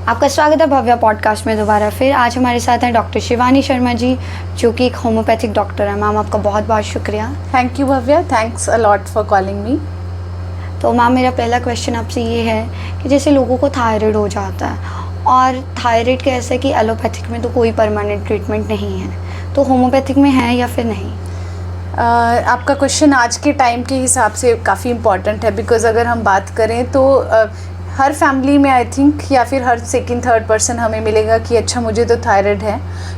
आपका स्वागत है भव्या पॉडकास्ट में दोबारा फिर। आज हमारे साथ हैं डॉक्टर शिवानी शर्मा जी, जो कि एक होम्योपैथिक डॉक्टर हैं। मैम, आपका बहुत बहुत शुक्रिया। Thank you Bhavya, thanks a lot for calling me. तो मैम, मेरा पहला क्वेश्चन आपसे ये है कि जैसे लोगों को थायराइड हो जाता है, और थायराइड के ऐसे कि एलोपैथिक में तो कोई परमानेंट ट्रीटमेंट नहीं है, तो होम्योपैथिक में है या फिर नहीं? आपका क्वेश्चन आज के टाइम के हिसाब से काफ़ी इम्पॉर्टेंट है, बिकॉज़ अगर हम बात करें तो हर फैमिली में आई थिंक या फिर हर सेकंड थर्ड पर्सन हमें मिलेगा कि अच्छा मुझे तो थायराइड है।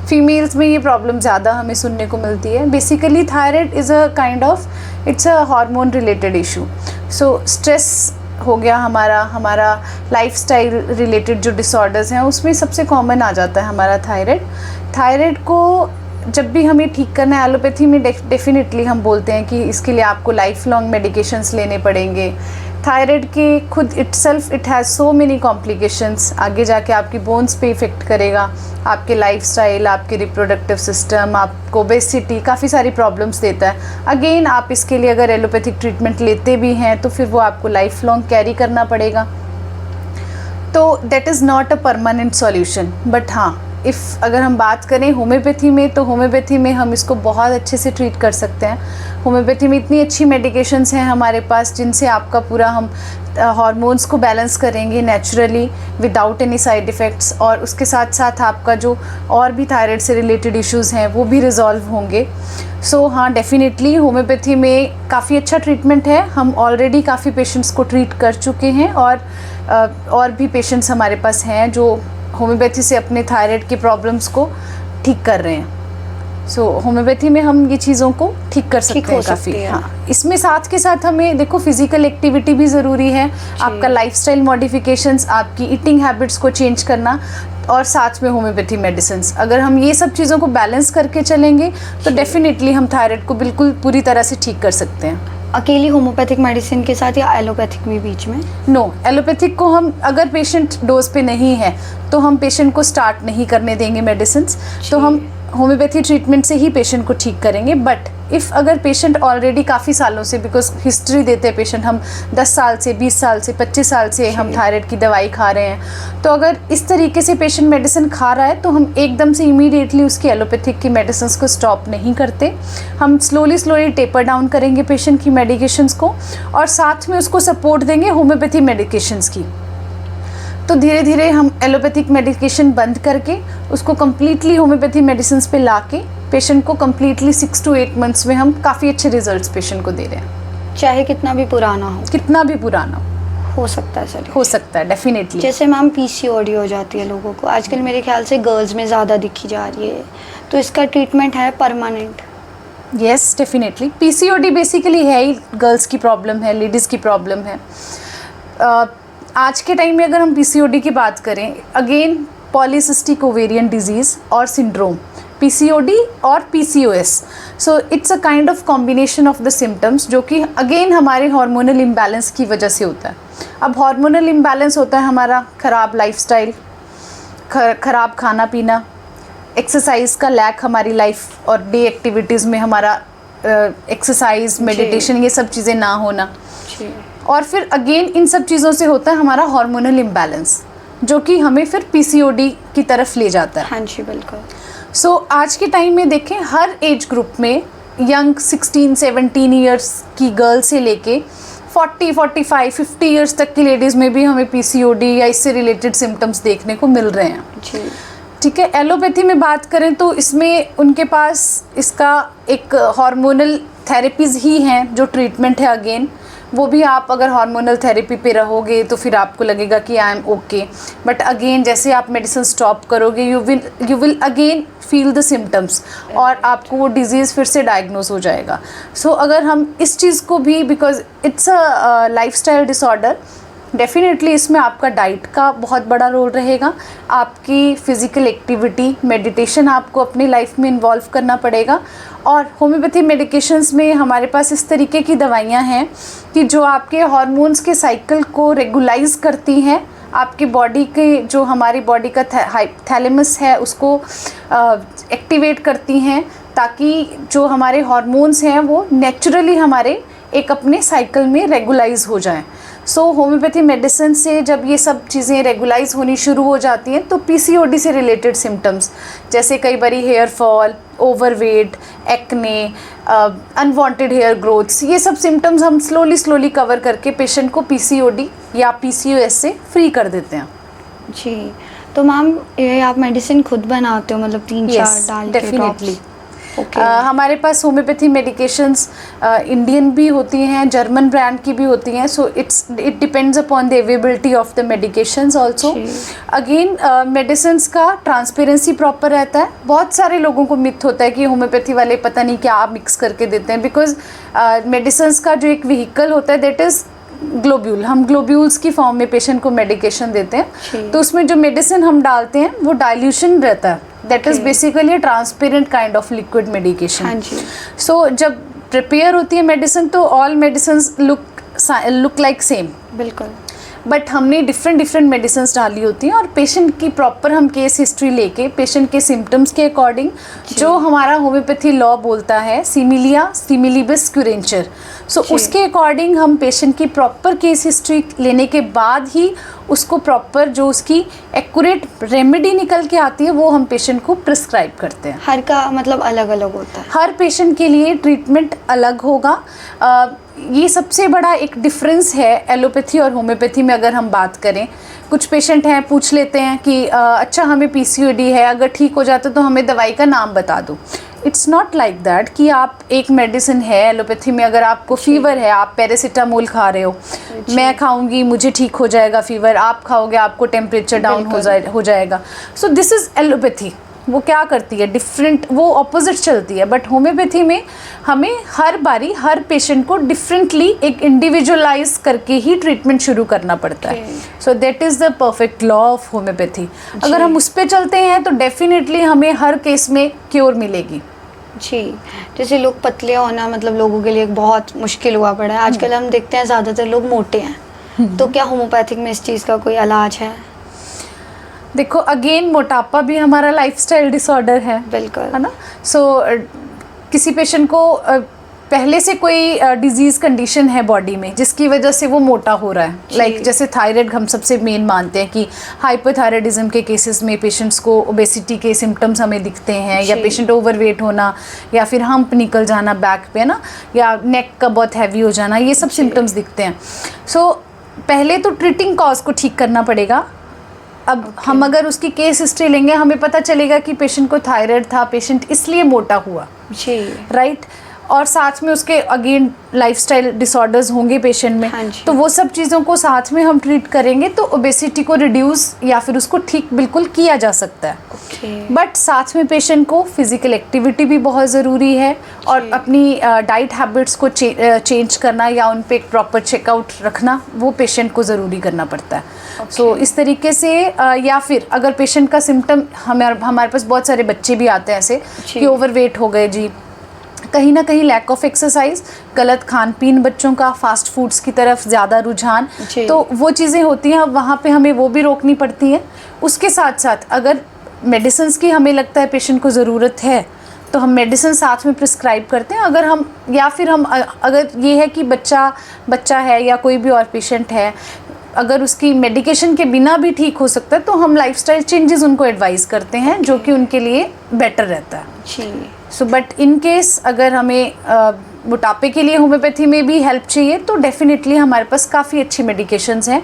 फीमेल्स में ये प्रॉब्लम ज़्यादा हमें सुनने को मिलती है। Basically thyroid is a kind of it's a hormone related issue. So stress हो गया, हमारा लाइफस्टाइल रिलेटेड जो डिसऑर्डर्स हैं उसमें सबसे कॉमन आ जाता है हमारा थायराइड। थायराइड को जब भी हमें ठीक करना है, एलोपैथी में डेफिनेटली हम बोलते हैं कि इसके लिए आपको लाइफ लॉन्ग मेडिकेशंस लेने पड़ेंगे। थायराइड के खुद itself it has so many complications. आगे जाके आपकी बोन्स पे इफ़ेक्ट करेगा, आपके लाइफस्टाइल, आपके रिप्रोडक्टिव सिस्टम, आपको ओबेसिटी, काफ़ी सारी प्रॉब्लम्स देता है। अगेन आप इसके लिए अगर एलोपैथिक ट्रीटमेंट लेते भी हैं तो फिर वो आपको लाइफ लॉन्ग कैरी करना पड़ेगा। तो that is not a permanent solution. But हाँ, अगर हम बात करें होम्योपैथी में, तो होम्योपैथी में हम इसको बहुत अच्छे से ट्रीट कर सकते हैं। होम्योपैथी में इतनी अच्छी मेडिकेशंस हैं हमारे पास जिनसे आपका पूरा हम हार्मोन्स को बैलेंस करेंगे naturally without any side effects, और उसके साथ साथ आपका जो और भी थायराइड से रिलेटेड इश्यूज़ हैं वो भी रिजॉल्व होंगे। सो हाँ, डेफिनेटली होम्योपैथी में काफ़ी अच्छा ट्रीटमेंट है। हम ऑलरेडी काफ़ी पेशेंट्स को ट्रीट कर चुके हैं, और भी पेशेंट्स हमारे पास हैं जो होम्योपैथी से अपने थायराइड की प्रॉब्लम्स को ठीक कर रहे हैं। सो होम्योपैथी में हम ये चीज़ों को ठीक कर सकते हैं काफ़ी। हाँ, इसमें साथ के साथ हमें देखो फिज़िकल एक्टिविटी भी ज़रूरी है, आपका लाइफस्टाइल मॉडिफिकेशंस, आपकी ईटिंग हैबिट्स को चेंज करना, और साथ में होम्योपैथी मेडिसिन्स। अगर हम ये सब चीज़ों को बैलेंस करके चलेंगे तो डेफिनेटली हम थायराइड को बिल्कुल पूरी तरह से ठीक कर सकते हैं। अकेली होम्योपैथिक मेडिसिन के साथ या एलोपैथिक भी बीच में? नो, एलोपैथिक को हम अगर पेशेंट डोज पे नहीं है तो हम पेशेंट को स्टार्ट नहीं करने देंगे मेडिसिन्स, तो हम होम्योपैथी ट्रीटमेंट से ही पेशेंट को ठीक करेंगे। बट इफ़ अगर पेशेंट ऑलरेडी काफ़ी सालों से, बिकॉज हिस्ट्री देते हैं पेशेंट, हम 10 साल से, 20 साल से, 25 साल से हम थायराइड की दवाई खा रहे हैं, तो अगर इस तरीके से पेशेंट मेडिसिन खा रहा है तो हम एकदम से इमीडिएटली उसकी एलोपैथिक की मेडिसिन को स्टॉप नहीं करते। हम स्लोली टेपर डाउन करेंगे पेशेंट की मेडिकेशंस को, और साथ में उसको सपोर्ट देंगे होम्योपैथी मेडिकेशंस की। तो धीरे धीरे हम एलोपैथिक मेडिकेशन बंद करके उसको कम्प्लीटली होम्योपैथी मेडिसिन पे लाके पेशेंट को कम्प्लीटली 6 to 8 मंथ्स में हम काफ़ी अच्छे रिजल्ट्स पेशेंट को दे रहे हैं। चाहे कितना भी पुराना हो सकता है सर? हो सकता है डेफिनेटली। जैसे मैम पीसीओडी हो जाती है लोगों को आजकल, मेरे ख्याल से गर्ल्स में ज़्यादा दिखी जा रही है, तो इसका ट्रीटमेंट है permanent? Yes, definitely. PCOD basically है ही गर्ल्स की प्रॉब्लम है, लेडीज़ की प्रॉब्लम है। आज के टाइम में अगर हम पीसीओडी की बात करें, अगेन पॉलीसिस्टिक ओवेरियन डिजीज़ और सिंड्रोम, पीसीओडी और PCOS, so it's a kind of combination of the symptoms, जो कि अगेन हमारे हार्मोनल इम्बैलेंस की वजह से होता है। अब हार्मोनल इम्बैलेंस होता है हमारा ख़राब लाइफस्टाइल, ख़राब खाना पीना, एक्सरसाइज का लैक हमारी लाइफ और डे एक्टिविटीज़ में हमारा एक्सरसाइज, मेडिटेशन, ये सब चीज़ें ना होना, और फिर अगेन इन सब चीज़ों से होता है हमारा हार्मोनल इम्बैलेंस, जो कि हमें फिर पीसीओडी की तरफ ले जाता है। हाँ जी, बिल्कुल। सो आज के टाइम में देखें, हर एज ग्रुप में यंग 16-17 ईयर्स की गर्ल से लेके 40, 45, 50 ईयर्स तक की लेडीज़ में भी हमें पीसीओडी या इससे रिलेटेड सिम्टम्स देखने को मिल रहे हैं जी। ठीक है। एलोपैथी में बात करें तो इसमें उनके पास इसका एक हार्मोनल थेरेपीज़ ही हैं जो ट्रीटमेंट है। अगेन वो भी आप अगर हार्मोनल थेरेपी पे रहोगे तो फिर आपको लगेगा कि I am okay, but again जैसे आप मेडिसिन स्टॉप करोगे you will again feel the symptoms, और आपको वो डिज़ीज़ फिर से डायग्नोज हो जाएगा। सो अगर हम इस चीज़ को भी, because it's a lifestyle disorder, definitely इसमें आपका डाइट का बहुत बड़ा रोल रहेगा, आपकी फ़िज़िकल एक्टिविटी, मेडिटेशन आपको अपनी लाइफ में इन्वॉल्व करना पड़ेगा। और होम्योपैथी मेडिकेशंस में हमारे पास इस तरीके की दवाइयाँ हैं कि जो आपके हार्मोन्स के साइकिल को रेगुलाइज करती हैं, आपकी बॉडी के जो हमारी बॉडी का थैलेमस है उसको एक्टिवेट करती हैं, ताकि जो हमारे हार्मोन्स हैं वो नेचुरली हमारे एक अपने साइकिल में रेगुलाइज हो जाएं। सो होम्योपैथी मेडिसिन से जब ये सब चीज़ें रेगुलाइज होनी शुरू हो जाती हैं तो पीसीओडी से रिलेटेड सिम्टम्स जैसे कई बारी hair fall, overweight, acne, unwanted hair growths, ये सब सिम्टम्स हम स्लोली कवर करके पेशेंट को पीसीओडी या पीसीओएस से फ्री कर देते हैं। जी, तो मैम ये आप मेडिसिन खुद बनाते हो, मतलब 3-4 डाल के डेफिनेटली। ओके। हमारे पास होम्योपैथी मेडिकेशंस इंडियन भी होती हैं, जर्मन ब्रांड की भी होती हैं, so it depends upon the availability of the medications also. Again medicines का ट्रांसपेरेंसी प्रॉपर रहता है। बहुत सारे लोगों को मिथ होता है कि होम्योपैथी वाले पता नहीं क्या मिक्स करके देते हैं, बिकॉज मेडिसिन्स का जो एक व्हीकल होता है दैट इज़ ग्लोब्यूल। हम ग्लोब्यूल्स की फॉर्म में पेशेंट को मेडिकेशन देते हैं, तो उसमें जो मेडिसिन हम डालते हैं वो डाइल्यूशन रहता है, that is basically a transparent kind of liquid medication. हाँ जी। सो जब प्रिपेयर होती है मेडिसिन तो all medicine look like same, बिल्कुल। बट हमने डिफरेंट मेडिसिन डाली होती हैं और पेशेंट की प्रॉपर हम केस हिस्ट्री लेके पेशेंट के सिम्टम्स के अकॉर्डिंग जो हमारा होम्योपैथी लॉ बोलता है सिमिलिया सिमिलिबिस क्यूरेंचर, सो उसके अकॉर्डिंग हम पेशेंट की प्रॉपर केस हिस्ट्री लेने के बाद ही उसको प्रॉपर जो उसकी एक्यूरेट रेमेडी निकल के आती है वो हम पेशेंट को प्रिस्क्राइब करते हैं। हर का मतलब अलग अलग होता है, हर पेशेंट के लिए ट्रीटमेंट अलग होगा। ये सबसे बड़ा एक डिफरेंस है एलोपैथी और होम्योपैथी में। अगर हम बात करें, कुछ पेशेंट हैं पूछ लेते हैं कि अच्छा हमें पीसीओडी है, अगर ठीक हो जाता तो हमें दवाई का नाम बता दो। इट्स नॉट लाइक दैट कि आप एक मेडिसिन है एलोपैथी में, अगर आपको फीवर है आप पैरासीटामोल खा रहे हो, मैं खाऊंगी मुझे ठीक हो जाएगा फीवर, आप खाओगे आपको टेम्परेचर डाउन हो जाएगा। So this is allopathy. वो क्या करती है डिफरेंट, वो ऑपोजिट चलती है। बट होम्योपैथी में हमें हर बारी हर पेशेंट को डिफरेंटली एक इंडिविजुअलाइज करके ही ट्रीटमेंट शुरू करना पड़ता है। So that is the perfect law of homeopathy. अगर हम उस पर चलते हैं तो डेफिनेटली हमें हर केस में क्योर मिलेगी। जी, जैसे लोग पतले होना मतलब लोगों के लिए बहुत मुश्किल हुआ पड़ा है आजकल। हम देखते हैं ज़्यादातर लोग मोटे हैं, तो क्या होम्योपैथिक में इस चीज़ का कोई इलाज है? देखो अगेन मोटापा भी हमारा लाइफस्टाइल डिसऑर्डर है, बिल्कुल, है ना। सो किसी पेशेंट को पहले से कोई डिजीज़ कंडीशन है बॉडी में जिसकी वजह से वो मोटा हो रहा है, लाइक जैसे थायराइड हम सबसे मेन मानते हैं कि हाइपोथायराइडिज्म के केसेस में पेशेंट्स को ओबेसिटी के सिम्टम्स हमें दिखते हैं, या पेशेंट ओवरवेट होना, या फिर हम्प निकल जाना बैक पे ना, या नेक का बहुत हैवी हो जाना, ये सब सिम्टम्स दिखते हैं। सो पहले तो ट्रीटिंग कॉज को ठीक करना पड़ेगा। अब हम अगर उसकी केस हिस्ट्री लेंगे हमें पता चलेगा कि पेशेंट को थायराइड था, पेशेंट इसलिए मोटा हुआ, जी, राइट। और साथ में उसके अगेन लाइफस्टाइल डिसऑर्डर्स होंगे पेशेंट में, तो वो सब चीज़ों को साथ में हम ट्रीट करेंगे तो ओबेसिटी को रिड्यूस या फिर उसको ठीक बिल्कुल किया जा सकता है। बट साथ में पेशेंट को फिजिकल एक्टिविटी भी बहुत ज़रूरी है, और अपनी डाइट हैबिट्स को चेंज करना या उन पे एक प्रॉपर चेकआउट रखना वो पेशेंट को ज़रूरी करना पड़ता है। सो इस तरीके से या फिर अगर पेशेंट का सिम्टम, हमारे पास बहुत सारे बच्चे भी आते हैं ऐसे कि ओवरवेट हो गए जी, कहीं ना कहीं लैक ऑफ एक्सरसाइज, गलत खान पीन बच्चों का, फास्ट फूड्स की तरफ ज़्यादा रुझान, तो वो चीज़ें होती हैं, वहाँ पे हमें वो भी रोकनी पड़ती हैं। उसके साथ साथ अगर मेडिसिन की हमें लगता है पेशेंट को ज़रूरत है तो हम मेडिसिन साथ में प्रिस्क्राइब करते हैं। अगर हम या फिर हम अगर ये है कि बच्चा है या कोई भी और पेशेंट है, अगर उसकी मेडिकेशन के बिना भी ठीक हो सकता है तो हम लाइफस्टाइल चेंजेस उनको एडवाइस करते हैं जो कि उनके लिए बेटर रहता है। जी। सो बट इन केस अगर हमें मोटापे के लिए होम्योपैथी में भी हेल्प चाहिए तो डेफिनेटली हमारे पास काफ़ी अच्छी मेडिकेशंस हैं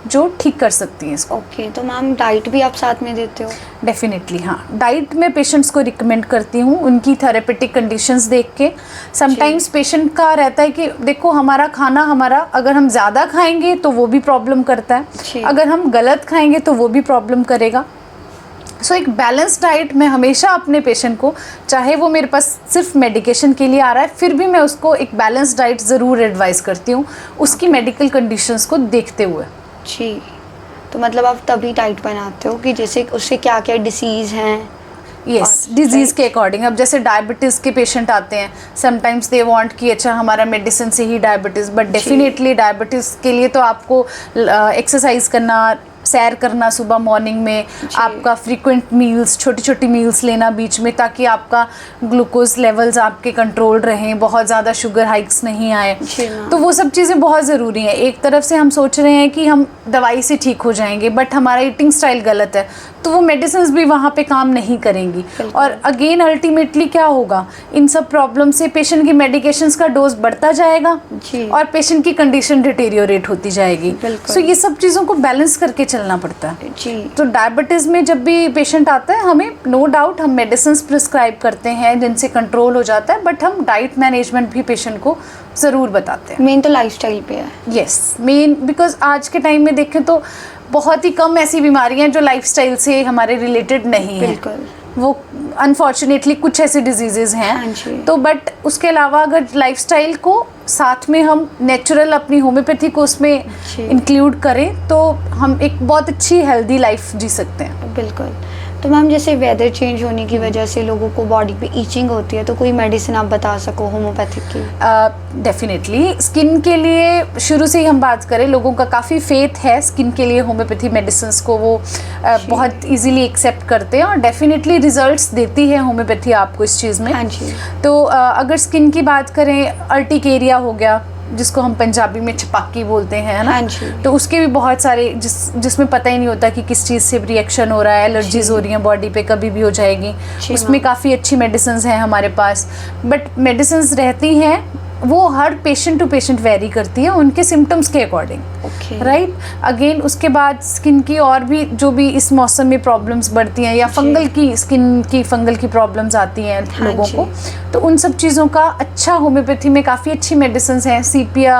जो ठीक कर सकती हैं इसको। ओके, तो मैम डाइट भी आप साथ में देते हो? डेफिनेटली हाँ, डाइट में पेशेंट्स को रिकमेंड करती हूँ उनकी थेरेपेटिक कंडीशंस देख के। समटाइम्स पेशेंट का रहता है कि देखो हमारा खाना, हमारा अगर हम ज़्यादा खाएंगे तो वो भी प्रॉब्लम करता है, अगर हम गलत खाएंगे तो वो भी प्रॉब्लम करेगा। सो एक बैलेंस डाइट मैं हमेशा अपने पेशेंट को, चाहे वो मेरे पास सिर्फ मेडिकेशन के लिए आ रहा है फिर भी मैं उसको एक बैलेंस डाइट ज़रूर एडवाइस करती हूँ उसकी मेडिकल कंडीशंस को देखते हुए। जी, तो मतलब आप तभी डाइट बनाते हो कि जैसे उससे क्या क्या डिसीज़ हैं? यस, डिजीज़ के अकॉर्डिंग। अब जैसे डायबिटीज़ के पेशेंट आते हैं, समटाइम्स दे वांट कि अच्छा हमारा मेडिसिन से ही डायबिटीज़, बट डेफिनेटली डायबिटीज़ के लिए तो आपको एक्सरसाइज करना, सैर करना सुबह मॉर्निंग में, आपका फ्रीक्वेंट मील्स, छोटी छोटी मील्स लेना बीच में, ताकि आपका ग्लूकोज लेवल्स आपके कंट्रोल रहें, बहुत ज़्यादा शुगर हाइक्स नहीं आए। तो वो सब चीज़ें बहुत ज़रूरी हैं। एक तरफ से हम सोच रहे हैं कि हम दवाई से ठीक हो जाएंगे, बट हमारा ईटिंग स्टाइल गलत है, तो वो मेडिसिन भी वहाँ पे काम नहीं करेंगी। और अगेन अल्टीमेटली क्या होगा, इन सब प्रॉब्लम से पेशेंट की मेडिकेशंस का डोज बढ़ता जाएगा और पेशेंट की कंडीशन डिटेरियोरेट होती जाएगी। सो ये सब चीज़ों को बैलेंस करके चलना पड़ता है। तो डायबिटीज़ में जब भी पेशेंट आता है, हमें नो डाउट हम मेडिसिन प्रिस्क्राइब करते हैं जिनसे कंट्रोल हो जाता है, बट हम डाइट मैनेजमेंट भी पेशेंट को ज़रूर बताते हैं। मेन तो लाइफस्टाइल पे है। यस, मेन, बिकॉज आज के टाइम में देखें तो बहुत ही कम ऐसी बीमारियां हैं जो लाइफस्टाइल से हमारे रिलेटेड नहीं है। बिल्कुल। वो अनफॉर्चुनेटली कुछ ऐसे डिजीजेज हैं। तो बट उसके अलावा अगर लाइफस्टाइल को साथ में हम नेचुरल अपनी होम्योपैथी को उसमें इंक्लूड करें तो हम एक बहुत अच्छी हेल्दी लाइफ जी सकते हैं। बिल्कुल। तो मैम जैसे वेदर चेंज होने की वजह से लोगों को बॉडी पे ईचिंग होती है, तो कोई मेडिसिन आप बता सको होम्योपैथिक की? डेफिनेटली स्किन के लिए शुरू से ही हम बात करें, लोगों का काफ़ी फेथ है स्किन के लिए होम्योपैथी मेडिसिन को, वो बहुत इजीली एक्सेप्ट करते हैं और डेफिनेटली रिजल्ट्स देती है होम्योपैथी आपको इस चीज़ में। हाँ जी। तो अगर स्किन की बात करें, अर्टिकेरिया हो गया जिसको हम पंजाबी में छपाकी बोलते हैं, है ना? हाँ जी। तो उसके भी बहुत सारे जिसमें पता ही नहीं होता कि किस चीज़ से रिएक्शन हो रहा है, एलर्जीज हो रही हैं बॉडी पे, कभी भी हो जाएगी। उसमें काफ़ी अच्छी मेडिसिन हैं हमारे पास, बट मेडिसिन रहती हैं वो हर पेशेंट टू पेशेंट वेरी करती है उनके सिम्टम्स के अकॉर्डिंग। राइट। अगेन उसके बाद स्किन की और भी जो भी इस मौसम में प्रॉब्लम्स बढ़ती हैं, या फंगल की स्किन की फंगल की प्रॉब्लम्स आती हैं लोगों को, तो उन सब चीज़ों का अच्छा होम्योपैथी में काफ़ी अच्छी मेडिसिन हैं। सीपिया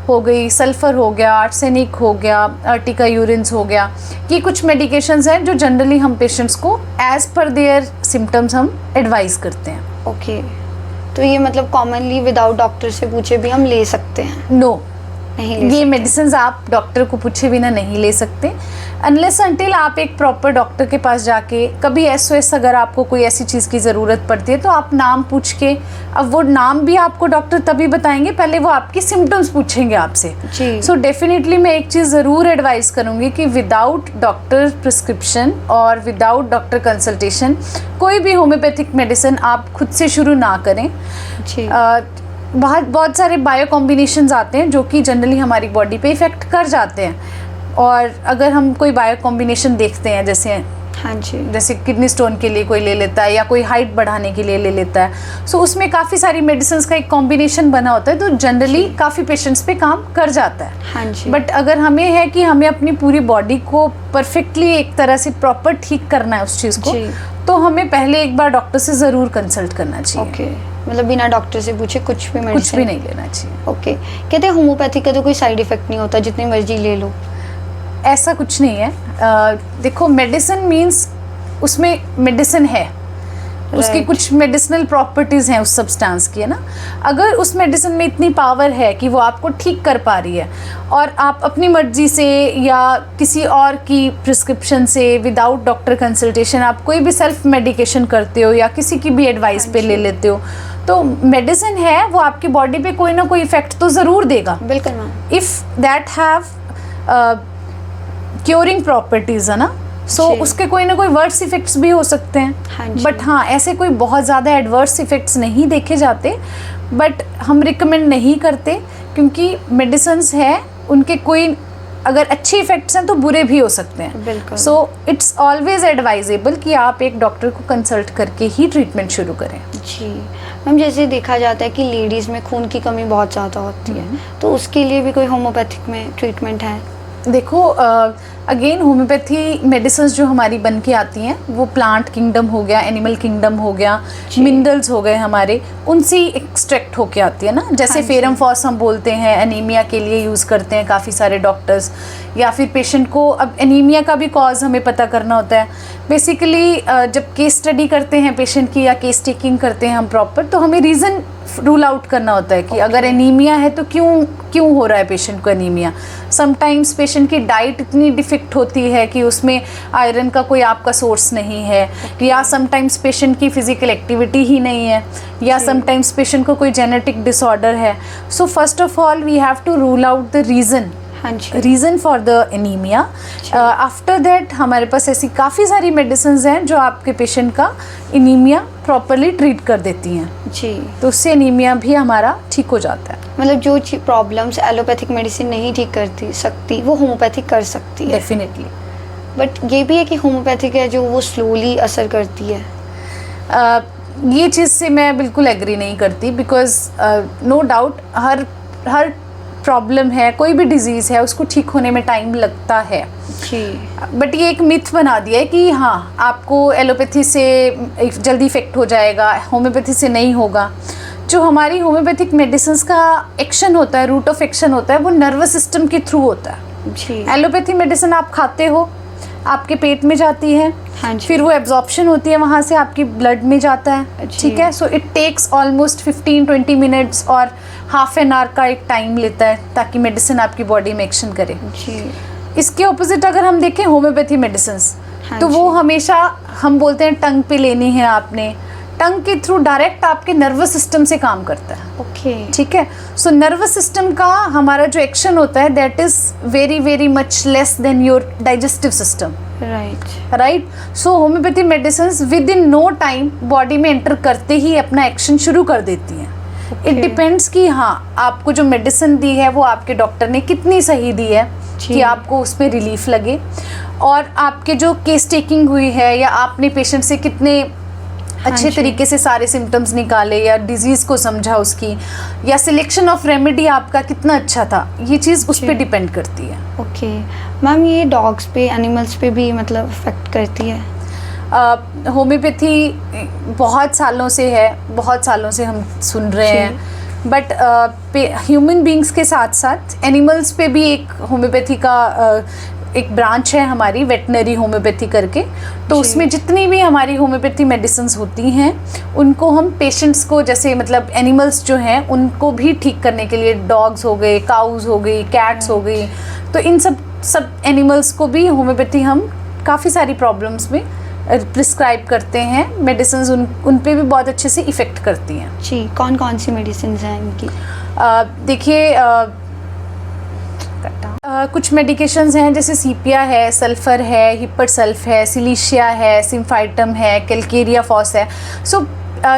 हो गई, सल्फर हो गया, आर्सेनिक हो गया, अर्टिका यूरिन्स हो गया, ये कुछ मेडिकेशंस हैं जो जनरली हम पेशेंट्स को एज पर देयर सिम्टम्स हम एडवाइस करते हैं। ओके। तो ये मतलब कॉमनली विदाउट डॉक्टर से पूछे भी हम ले सकते हैं? नो, नहीं ले ये मेडिसिन आप डॉक्टर को पूछे बिना नहीं ले सकते, अनलेस अनटिल आप एक प्रॉपर डॉक्टर के पास जाके, कभी SOS अगर आपको कोई ऐसी चीज़ की ज़रूरत पड़ती है तो आप नाम पूछ के, अब वो नाम भी आपको डॉक्टर तभी बताएंगे, पहले वो आपकी सिम्टम्स पूछेंगे आपसे। सो डेफिनेटली मैं एक चीज़ ज़रूर एडवाइस करूँगी कि विदाउट डॉक्टर प्रिस्क्रिप्शन और विदाउट डॉक्टर कंसल्टेशन कोई भी होम्योपैथिक मेडिसिन आप खुद से शुरू ना करें। बहुत सारे बायो कॉम्बिनेशंस आते हैं जो कि जनरली हमारी बॉडी पे इफ़ेक्ट कर जाते हैं, और अगर हम कोई बायो कॉम्बिनेशन देखते हैं जैसे किडनी स्टोन के लिए कोई ले लेता है या कोई हाइट बढ़ाने के लिए ले लेता है, सो उसमें काफ़ी सारी मेडिसिन का एक कॉम्बिनेशन बना होता है, तो जनरली काफ़ी पेशेंट्स पे काम कर जाता है। बट अगर हमें है कि हमें अपनी पूरी बॉडी को परफेक्टली एक तरह से प्रॉपर ठीक करना है उस चीज़ को, तो हमें पहले एक बार डॉक्टर से ज़रूर कंसल्ट करना चाहिए। मतलब बिना डॉक्टर से पूछे कुछ भी नहीं लेना चाहिए। ओके। कहते हैं होम्योपैथी का तो कोई साइड इफेक्ट नहीं होता, जितनी मर्जी ले लो? ऐसा कुछ नहीं है। देखो, मेडिसिन मीन्स उसमें मेडिसिन है, उसकी कुछ मेडिसिनल प्रॉपर्टीज़ हैं उस सब्सटेंस की, है ना? अगर उस मेडिसिन में इतनी पावर है कि वो आपको ठीक कर पा रही है, और आप अपनी मर्जी से या किसी और की प्रिस्क्रिप्शन से विदाउट डॉक्टर कंसल्टेशन आप कोई भी सेल्फ मेडिकेशन करते हो या किसी की भी एडवाइस पे ले लेते हो, तो मेडिसिन है वो आपकी बॉडी पे कोई ना कोई इफेक्ट तो ज़रूर देगा। बिल्कुल ma'am. If that have curing properties, है ना? सो उसके कोई ना कोई वर्स इफेक्ट्स भी हो सकते हैं, बट हाँ, ऐसे कोई बहुत ज़्यादा एडवर्स इफेक्ट्स नहीं देखे जाते, बट हम रिकमेंड नहीं करते, क्योंकि मेडिसिन्स है उनके कोई अगर अच्छे इफेक्ट्स हैं तो बुरे भी हो सकते हैं। सो इट्स ऑलवेज एडवाइजेबल कि आप एक डॉक्टर को कंसल्ट करके ही ट्रीटमेंट शुरू करें। जी मैम, जैसे देखा जाता है कि लेडीज़ में खून की कमी बहुत ज़्यादा होती है, तो उसके लिए भी कोई होम्योपैथिक में ट्रीटमेंट है? देखो, अगेन होम्योपैथी मेडिसिन जो हमारी बन के आती हैं वो प्लांट किंगडम हो गया, एनिमल किंगडम हो गया, मिनरल्स हो गए हमारे, उनसे एक्सट्रैक्ट होके आती है ना। जैसे फेरम फॉस हम बोलते हैं, एनीमिया के लिए यूज़ करते हैं काफ़ी सारे डॉक्टर्स, या फिर पेशेंट को अब एनीमिया का भी कॉज हमें पता करना होता है। बेसिकली जब केस स्टडी करते हैं पेशेंट की या केस टेकिंग करते हैं हम प्रॉपर, तो हमें रीज़न रूल आउट करना होता है कि अगर एनीमिया है तो क्यों हो रहा है पेशेंट को एनीमिया। समटाइम्स पेशेंट की डाइट इतनी डिफिक्ट होती है कि उसमें आयरन का कोई आपका सोर्स नहीं है, या समटाइम्स पेशेंट की फिजिकल एक्टिविटी ही नहीं है, या समटाइम्स पेशेंट को कोई जेनेटिक डिसऑर्डर है। So first of all we have to rule out the reason हाँ जी। Reason for the anaemia. After that हमारे पास ऐसी काफ़ी सारी मेडिसिन हैं जो आपके पेशेंट का एनीमिया प्रॉपरली ट्रीट कर देती हैं, जी। तो उससे एनीमिया भी हमारा ठीक हो जाता है। मतलब जो प्रॉब्लम्स एलोपैथिक मेडिसिन नहीं ठीक करती सकती वो होम्योपैथिक कर सकती है। डेफिनेटली। बट ये भी है कि होम्योपैथिक है जो वो स्लोली असर करती है। ये चीज़ से मैं बिल्कुल एग्री नहीं करती, बिकॉज नो डाउट हर प्रॉब्लम है, कोई भी डिजीज़ है, उसको ठीक होने में टाइम लगता है। जी। बट ये एक मिथ बना दिया है कि हाँ आपको एलोपैथी से जल्दी इफेक्ट हो जाएगा, होम्योपैथी से नहीं होगा। जो हमारी होम्योपैथिक मेडिसिन का एक्शन होता है, रूट ऑफ एक्शन होता है, वो नर्वस सिस्टम के थ्रू होता है। जी। एलोपैथी मेडिसिन आप खाते हो, आपके पेट में जाती है, हाँ जी। फिर वो एब्जॉर्प्शन होती है, वहाँ से आपकी ब्लड में जाता है, जी। ठीक है। So it takes almost 15-20 minutes और हाफ एन आवर का एक टाइम लेता है ताकि मेडिसिन आपकी बॉडी में एक्शन करे। जी। इसके ऑपोजिट अगर हम देखें होम्योपैथी मेडिसिन, हाँ तो वो जी। हमेशा हम बोलते हैं टंग पे लेनी है आपने, टंग के थ्रू डायरेक्ट आपके नर्वस सिस्टम से काम करता है। ओके। ठीक है। सो नर्वस सिस्टम का हमारा जो एक्शन होता है that is very very much less than your digestive system. Right. So homeopathy medicine within no time body में एंटर करते ही अपना एक्शन शुरू कर देती हैं। इट डिपेंड्स कि हाँ आपको जो मेडिसिन दी है वो आपके डॉक्टर ने कितनी सही दी है कि आपको उसमें रिलीफ लगे, और आपके जो केस टेकिंग हुई है या आपने पेशेंट से कितने अच्छे तरीके से सारे सिम्टम्स निकाले या डिजीज़ को समझा उसकी, या सिलेक्शन ऑफ रेमेडी आपका कितना अच्छा था, ये चीज़ उस पर डिपेंड करती है। ओके मैम, ये डॉग्स पे एनिमल्स पे भी मतलब इफेक्ट करती है? होम्योपैथी बहुत सालों से है, बहुत सालों से हम सुन रहे हैं, बट ह्यूमन बींग्स के साथ साथ एनिमल्स पे भी एक होम्योपैथी का एक ब्रांच है हमारी, वेटनरी होम्योपैथी करके। तो उसमें जितनी भी हमारी होम्योपैथी मेडिसिन्स होती हैं उनको हम पेशेंट्स को, जैसे मतलब एनिमल्स जो हैं उनको भी ठीक करने के लिए, डॉग्स हो गए, काउज हो गई, कैट्स हो गई, तो इन सब एनिमल्स को भी होम्योपैथी हम काफ़ी सारी प्रॉब्लम्स में प्रिस्क्राइब करते हैं। मेडिसिन्स उन पे भी बहुत अच्छे से इफ़ेक्ट करती हैं। जी। कौन कौन सी मेडिसिन हैं इनकी? देखिए कुछ मेडिकेशंस हैं जैसे सीपिया है, सल्फ़र है, हिप्परसल्फ है, सिलीशिया है, सिम्फाइटम है, कैलकेरिया फॉस है। सो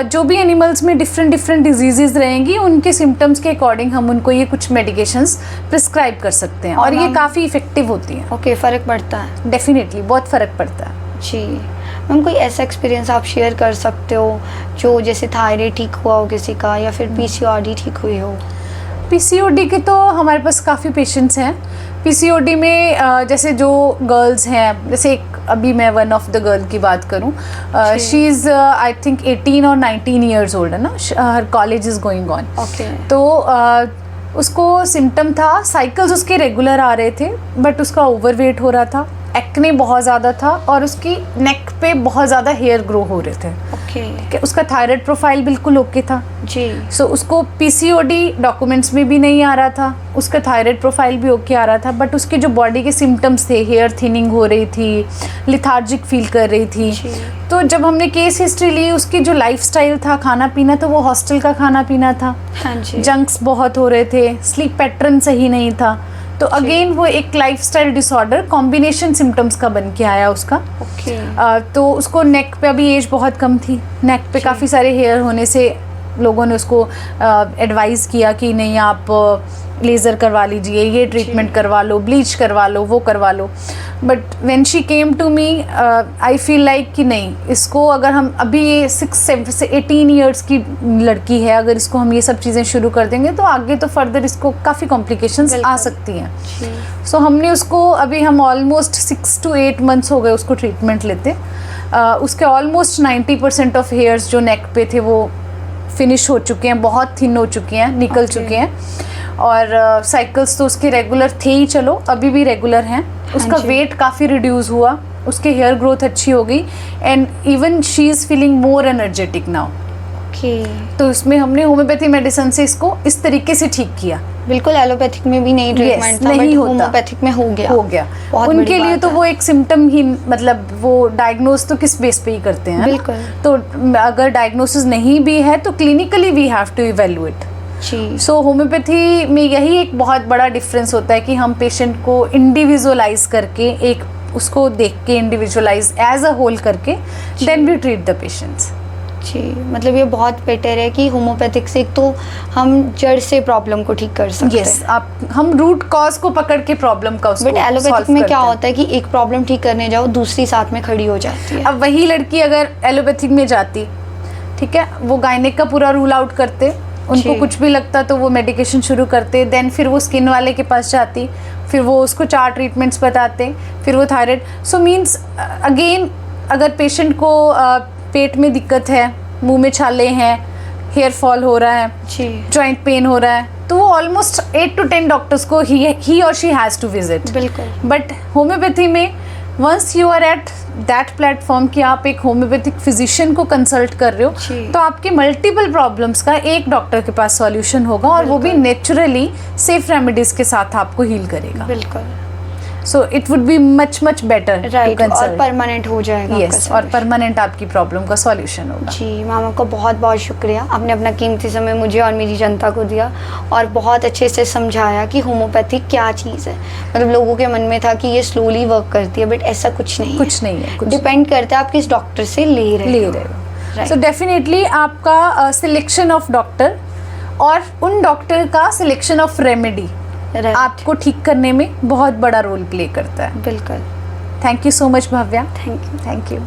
जो भी एनिमल्स में डिफरेंट डिजीज़ रहेंगी उनके सिम्टम्स के अकॉर्डिंग हम उनको ये कुछ मेडिकेशंस प्रिस्क्राइब कर सकते हैं, और ये काफ़ी इफ़ेक्टिव होती हैं। ओके, फ़र्क पड़ता है? डेफिनेटली बहुत फ़र्क पड़ता है। जी मैम, कोई ऐसा एक्सपीरियंस आप शेयर कर सकते हो जो जैसे थायराइड ठीक हुआ हो किसी का, या फिर पीसीओडी ठीक हुई हो? पीसीओडी के तो हमारे पास काफ़ी पेशेंट्स हैं। पीसीओडी में जैसे जो गर्ल्स हैं, जैसे एक अभी मैं वन ऑफ द गर्ल की बात करूं, शी इज़ आई थिंक 18 और 19 ईयर्स ओल्ड है ना, her college is going on. Okay. तो उसको सिम्टम था, साइकिल्स उसके रेगुलर आ रहे थे, बट उसका ओवरवेट हो रहा था, एक्ने बहुत ज़्यादा था, और उसकी नेक पे बहुत ज़्यादा हेयर ग्रो हो रहे थे। ओके। उसका थायराइड प्रोफाइल बिल्कुल ओके था। जी। सो उसको पीसीओडी डॉक्यूमेंट्स में भी नहीं आ रहा था, उसका थायराइड प्रोफाइल भी ओके आ रहा था, बट उसके जो बॉडी के सिम्टम्स थे, हेयर थिनिंग हो रही थी, लिथार्जिक फील कर रही थी। तो जब हमने केस हिस्ट्री ली, उसकी जो लाइफस्टाइल था, खाना पीना, तो वो हॉस्टल का खाना पीना था। हाँ जी। जंक्स बहुत हो रहे थे, स्लीप पैटर्न सही नहीं था। तो अगेन वो एक लाइफस्टाइल डिसऑर्डर कॉम्बिनेशन सिम्टम्स का बन के आया उसका। ओके। तो उसको नेक पे, अभी एज बहुत कम थी, नेक पे काफ़ी सारे हेयर होने से लोगों ने उसको एडवाइज़ किया कि नहीं आप लेज़र करवा लीजिए, ये ट्रीटमेंट करवा लो, ब्लीच करवा लो, वो करवा लो। But when she came to me I feel like कि नहीं, इसको अगर हम अभी ये 6 से 18 ईयर्स की लड़की है, अगर इसको हम ये सब चीज़ें शुरू कर देंगे तो आगे तो फर्दर इसको काफ़ी कॉम्प्लिकेशंस आ सकती हैं। सो हमने उसको, अभी हम ऑलमोस्ट 6 to 8 मंथ्स हो गए उसको ट्रीटमेंट लेते। उसके ऑलमोस्ट 90% ऑफ हेयर्स जो नेक पे थे वो फिनिश हो चुके हैं, बहुत थिन हो चुके हैं, निकल चुके हैं, और साइकिल्स तो उसके रेगुलर थे ही, चलो अभी भी रेगुलर हैं। उसका वेट काफ़ी रिड्यूस हुआ, उसके हेयर ग्रोथ अच्छी हो गई, and even she is feeling more energetic now. तो इसमें हमने होम्योपैथी मेडिसिन से इसको इस तरीके से ठीक किया। बिल्कुल एलोपैथिक में भी नहीं ट्रीटमेंट था, नहीं होता, होम्योपैथिक में हो गया। उनके लिए तो वो एक सिम्टम ही, मतलब वो डायग्नोस तो किस बेस पे ही करते हैं। बिल्कुल। तो अगर डायग्नोसिस नहीं भी है तो clinically we have to evaluate. जी। सो होम्योपैथी में यही एक बहुत बड़ा डिफरेंस होता है कि हम पेशेंट को इंडिविजुअलाइज करके, एक उसको देख के इंडिविजुअलाइज एज अ होल करके then we treat the patients. जी, मतलब ये बहुत बेटर है कि होम्योपैथिक से एक तो हम जड़ से प्रॉब्लम को ठीक कर सकते यस, हैं। आप हम रूट कॉज को पकड़ के प्रॉब्लम का उसको बट एलोपैथिक solve में करते क्या हैं। होता है कि एक प्रॉब्लम ठीक करने जाओ, दूसरी साथ में खड़ी हो जाती है। अब वही लड़की अगर एलोपैथिक में जाती, ठीक है, वो गायनेक का पूरा रूल आउट करते, उनको जी। कुछ भी लगता तो वो मेडिकेशन शुरू करते, देन फिर वो स्किन वाले के पास जाती, फिर वो उसको 4 ट्रीटमेंट्स बताते, फिर वो थायराइड। सो मीन्स अगेन अगर पेशेंट को पेट में दिक्कत है, मुंह में छाले हैं, हेयर फॉल हो रहा है, जी, जॉइंट पेन हो रहा है, तो वो ऑलमोस्ट 8 to 10 डॉक्टर्स को ही और शी हैज़ टू विजिट। बिल्कुल। बट होम्योपैथी में once you are at that platform कि आप एक होम्योपैथिक फिजिशियन को कंसल्ट कर रहे हो, जी। तो आपके मल्टीपल प्रॉब्लम्स का एक डॉक्टर के पास सॉल्यूशन होगा और वो भी बिल्कुल। नेचुरली सेफ रेमेडीज के साथ आपको हील करेगा। बिल्कुल, so it would be much better to right. और कंसल्ट। परमानेंट हो जाएगा आपका यस, और solution। परमानेंट आपकी प्रॉब्लम का सॉल्यूशन होगा। जी मैम, आपका बहुत बहुत शुक्रिया, आपने अपना कीमती समय मुझे और मेरी जनता को दिया और बहुत अच्छे से समझाया कि होम्योपैथी क्या चीज़ है। मतलब लोगों के मन में था कि ये स्लोली वर्क करती है, बट ऐसा कुछ नहीं कुछ नहीं है, कुछ डिपेंड करता है आप किस डॉक्टर से ले रहे हो। Right. सो डेफिनेटली आपका सिलेक्शन ऑफ डॉक्टर और उन डॉक्टर का सिलेक्शन ऑफ रेमेडी Right. आपको ठीक करने में बहुत बड़ा रोल प्ले करता है। बिल्कुल। Thank you so much Bhavya. Thank you. Thank you.